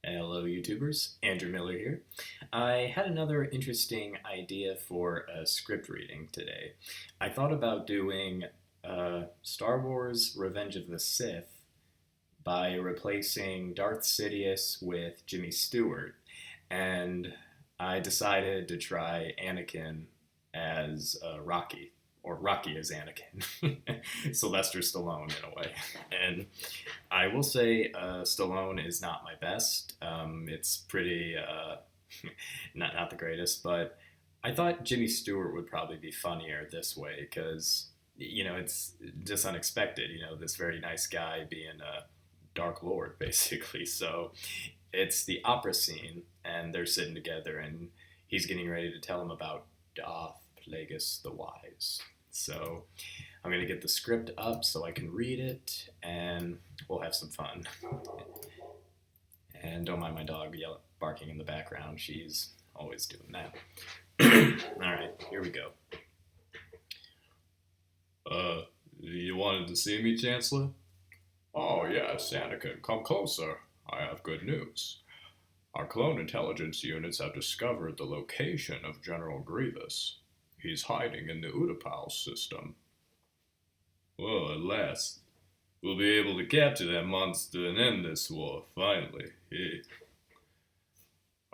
Hello, YouTubers. Andrew Miller here. I had another interesting idea for a script reading today. I thought about doing Star Wars Revenge of the Sith by replacing Darth Sidious with Jimmy Stewart, and I decided to try Anakin as Rocky, or Rocky as Anakin, Sylvester Stallone in a way. And I will say Stallone is not my best. It's pretty not the greatest, but I thought Jimmy Stewart would probably be funnier this way because it's just unexpected. This very nice guy being a Dark Lord basically. So it's the opera scene, and they're sitting together, and he's getting ready to tell him about Darth Plagueis the Wise. So I'm going to get the script up so I can read it, and we'll have some fun. And don't mind my dog barking in the background. She's always doing that. All right, here we go. You wanted to see me, Chancellor? Oh, yes, Anakin, come closer. I have good news. Our clone intelligence units have discovered the location of General Grievous. He's hiding in the Utapau system. Well, at last, we'll be able to capture that monster and end this war, finally.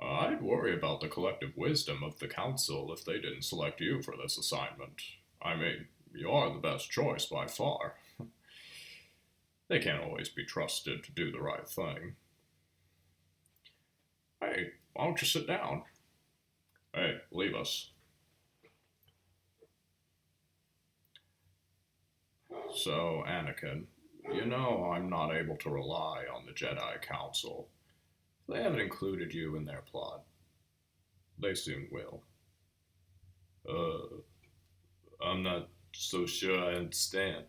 I'd worry about the collective wisdom of the Council if they didn't select you for this assignment. I mean, you are the best choice by far. They can't always be trusted to do the right thing. Hey, why don't you sit down? Hey, leave us. So, Anakin, I'm not able to rely on the Jedi Council. They haven't included you in their plot. They soon will. I'm not so sure I understand.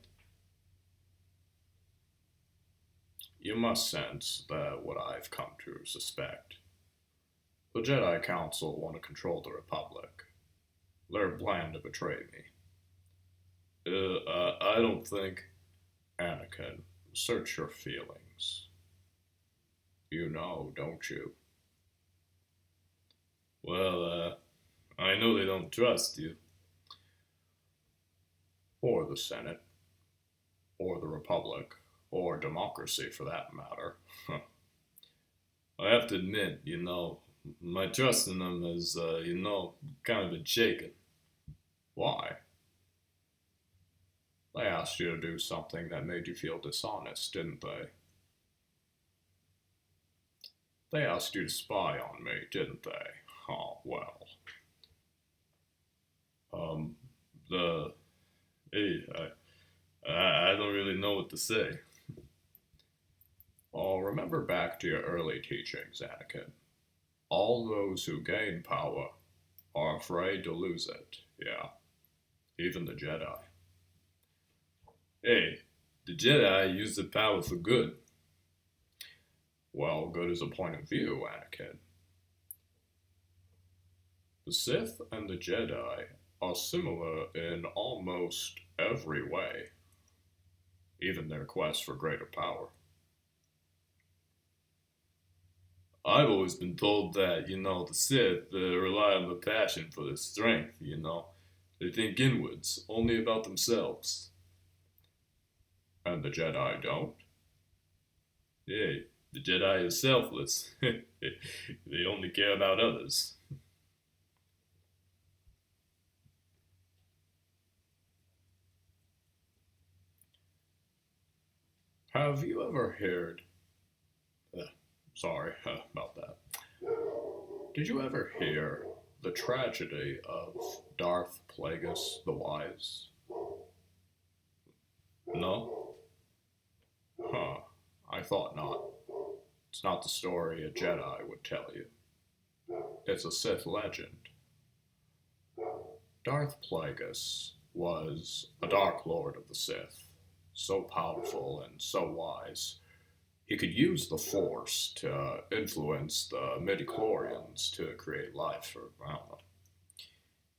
You must sense that what I've come to suspect. The Jedi Council want to control the Republic. Their plan to betray me. I don't think. Anakin, search your feelings. You know, don't you? Well, I know they don't trust you. Or the Senate. Or the Republic. Or democracy, for that matter. I have to admit, my trust in them is, kind of been shaken. Why? They asked you to do something that made you feel dishonest, didn't they? They asked you to spy on me, didn't they? Oh, well. The... Hey, I don't really know what to say. Oh, remember back to your early teachings, Anakin. All those who gain power are afraid to lose it, yeah. Even the Jedi. Hey, the Jedi use the power for good. Well, good is a point of view, Anakin. The Sith and the Jedi are similar in almost every way, even their quest for greater power. I've always been told that, the Sith rely on the passion for their strength, They think inwards, only about themselves. And the Jedi don't? Yeah, the Jedi is selfless. They only care about others. Have you ever heard... sorry about that. Did you ever hear the tragedy of Darth Plagueis the Wise? No? Huh. I thought not. It's not the story a Jedi would tell you. It's a Sith legend. Darth Plagueis was a Dark Lord of the Sith, so powerful and so wise. He could use the Force to influence the midi-chlorians to create life, or I don't know.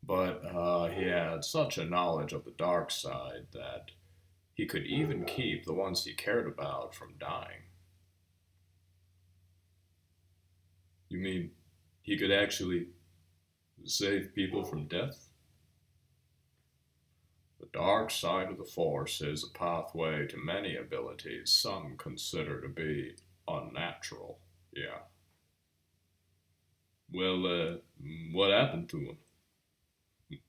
But he had such a knowledge of the dark side that he could even keep the ones he cared about from dying. mean he could actually save people from death? The dark side of the Force is a pathway to many abilities some consider to be unnatural. Yeah. Well, what happened to him?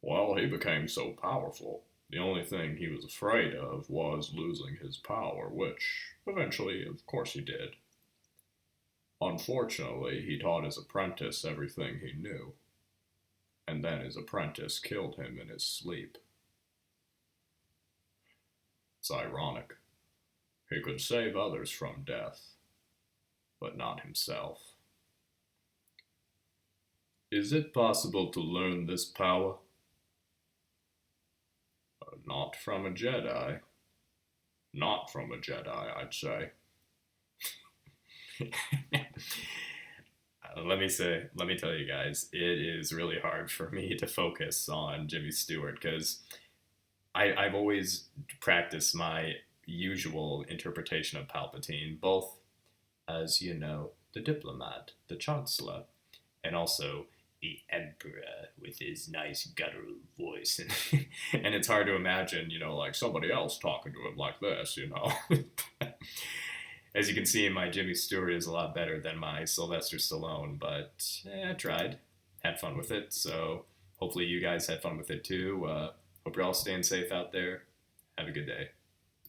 Well, he became so powerful. The only thing he was afraid of was losing his power, which eventually, of course, he did. Unfortunately, he taught his apprentice everything he knew, and then his apprentice killed him in his sleep. It's ironic. He could save others from death, but not himself. Is it possible to learn this power? Not from a Jedi. Not from a Jedi, I'd say. Let me tell you guys, it is really hard for me to focus on Jimmy Stewart because I've always practiced my usual interpretation of Palpatine, both as, the diplomat, the chancellor, and also the emperor with his nice guttural voice. And it's hard to imagine, like somebody else talking to him like this. As you can see, my Jimmy Stewart is a lot better than my Sylvester Stallone, but I tried. Had fun with it, so hopefully you guys had fun with it too. Hope you're all staying safe out there. Have a good day.